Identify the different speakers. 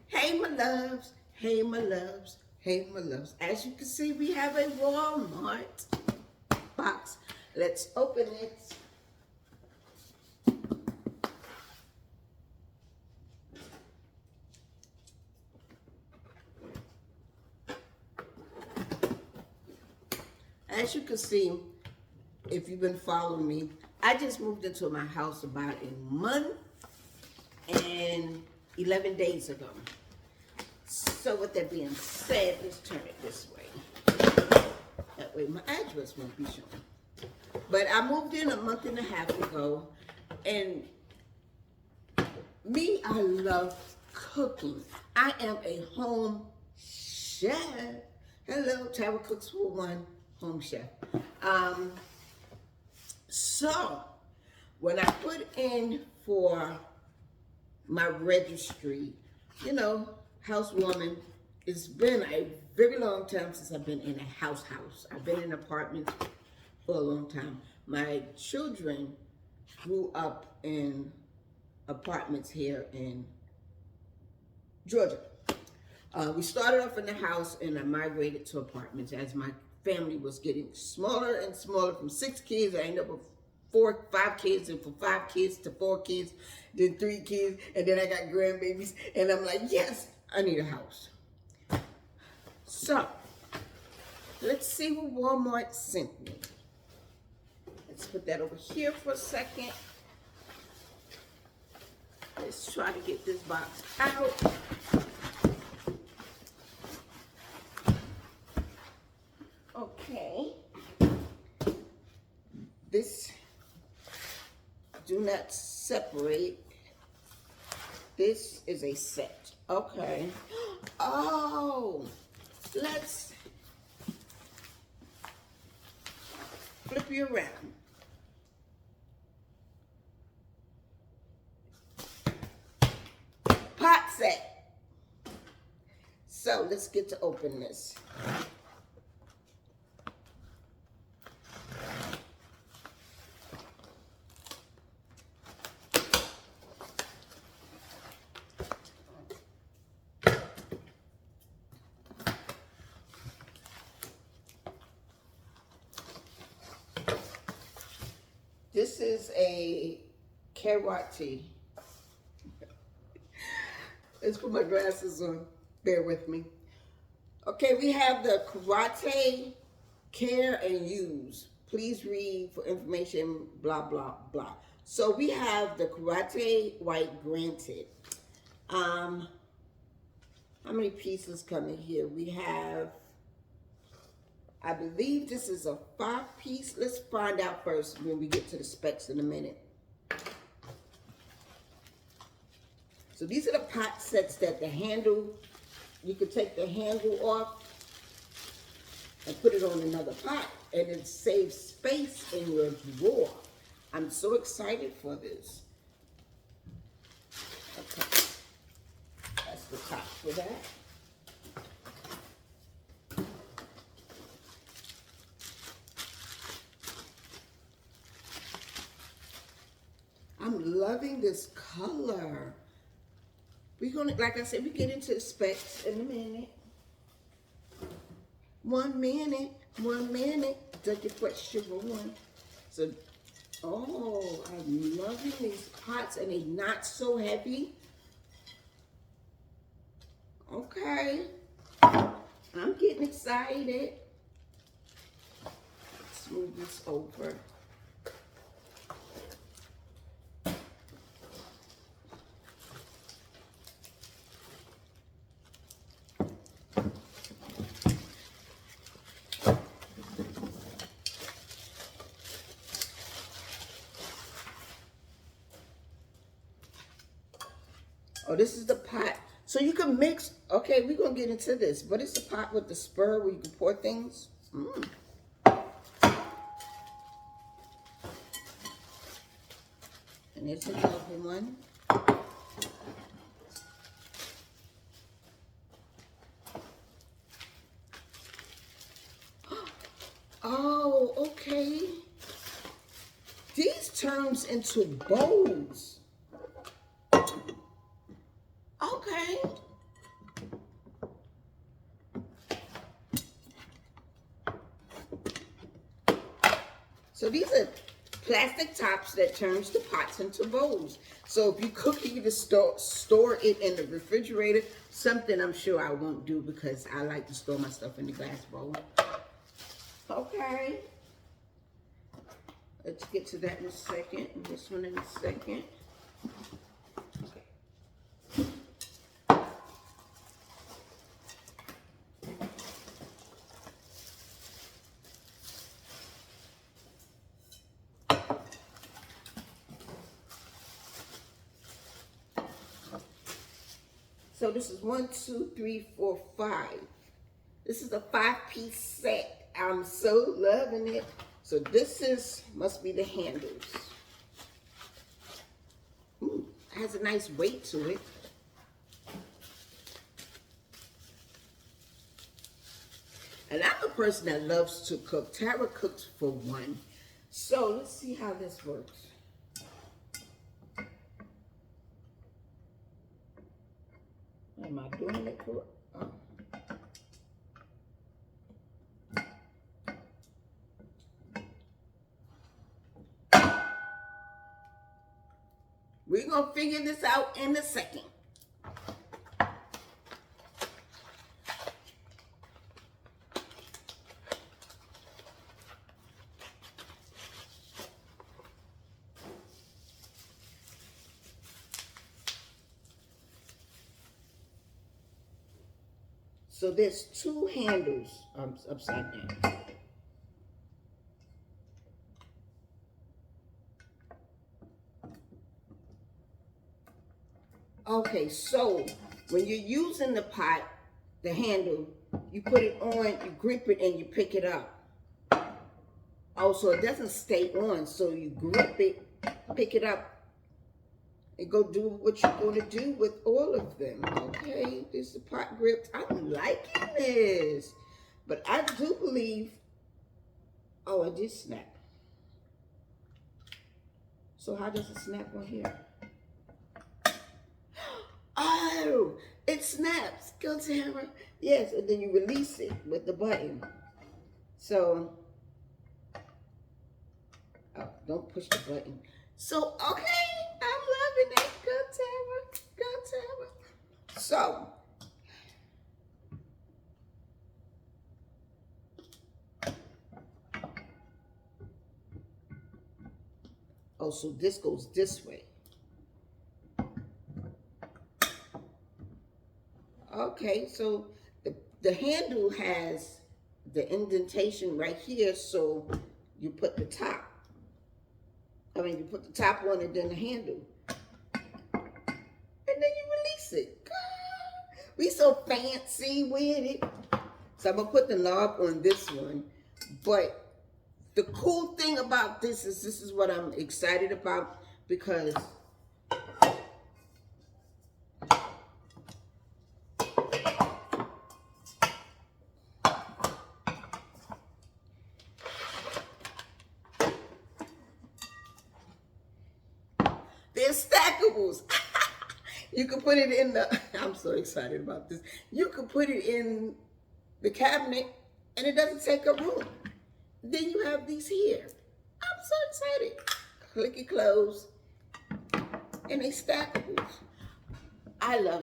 Speaker 1: Hey, my loves. Hey, my loves. Hey, my loves. As you can see, we have a Walmart box. Let's open it. As you can see, if you've been following me, I just moved into my house about a month and 11 days ago. So with that being said, let's turn it this way. That way my address won't be shown. But I moved in a month and a half ago, and me, I love cooking. I am a home chef. Hello, Tara Cooks for One, home chef. So when I put in for my registry, you know, housewarming, it's been a very long time since I've been in a house. I've been in apartments for a long time. My children grew up in apartments here in Georgia. We started off in the house and I migrated to apartments as my family was getting smaller and smaller. From 6 kids, I ended up with 4, 5 kids, and from 5 kids to 4 kids, then 3 kids, and then I got grandbabies, and I'm like, yes, I need a house. So, let's see what Walmart sent me. Let's put that over here for a second. Let's try to get this box out. Okay. This, do not separate. This is a set. Okay. Oh, let's flip you around. Pot set. So let's get to open this. This is a Carote. Let's put my glasses on. Bear with me. Okay, we have the Carote Care and Use. Please read for information, blah, blah, blah. So we have the Carote White Granite. How many pieces come in here? We have, I believe this is a 5-piece. Let's find out first when we get to the specs in a minute. So these are the pot sets that the handle, you can take the handle off and put it on another pot, and it saves space in your drawer. I'm so excited for this. Okay, that's the top for that. I'm loving this color. We're gonna, like I said, we get into the specs in a minute. 1 minute, 1 minute. Don't you put sugar on? So, oh, I'm loving these pots, and they're not so heavy. Okay, I'm getting excited. Let's move this over. Oh, this is the pot. So you can mix, okay, we're going to get into this. But it's a pot with the spur where you can pour things. And it's another one. Oh, okay. These turns into bowls. Okay. So these are plastic tops that turns the pots into bowls. So if you cook, you can just store it in the refrigerator. Something I'm sure I won't do because I like to store my stuff in the glass bowl. Okay. Let's get to that in a second, and this one in a second. So this is 1, 2, 3, 4, 5. This is a 5-piece set. I'm so loving it. So this must be the handles. Ooh, it has a nice weight to it. And I'm a person that loves to cook. Tara cooks for one. So let's see how this works. Am I doing it correct? Oh. We're going to figure this out in a second. So there's 2 handles upside down. Okay, so when you're using the pot, the handle, you put it on, you grip it, and you pick it up. Oh, so it doesn't stay on, so you grip it, pick it up, and go do what you're going to do with all of them. Okay, this is the pot grip. I'm liking this. But I do believe, oh, I did snap. So how does it snap on here? Oh, it snaps. Go Tara. Yes, and then you release it with the button. So, oh, don't push the button. So, okay, I'm loving it. Go Tara. Go Tara. So, oh, so this goes this way. Okay, so the handle has the indentation right here, so you put the top. I mean, you put the top on and then the handle. And then you release it. God, we so fancy with it. So I'm going to put the knob on this one. But the cool thing about this is what I'm excited about, because they're stackables. You can put it in the, I'm so excited about this. You can put it in the cabinet and it doesn't take up room. Then you have these here. I'm so excited. Click it close and they stackables. I love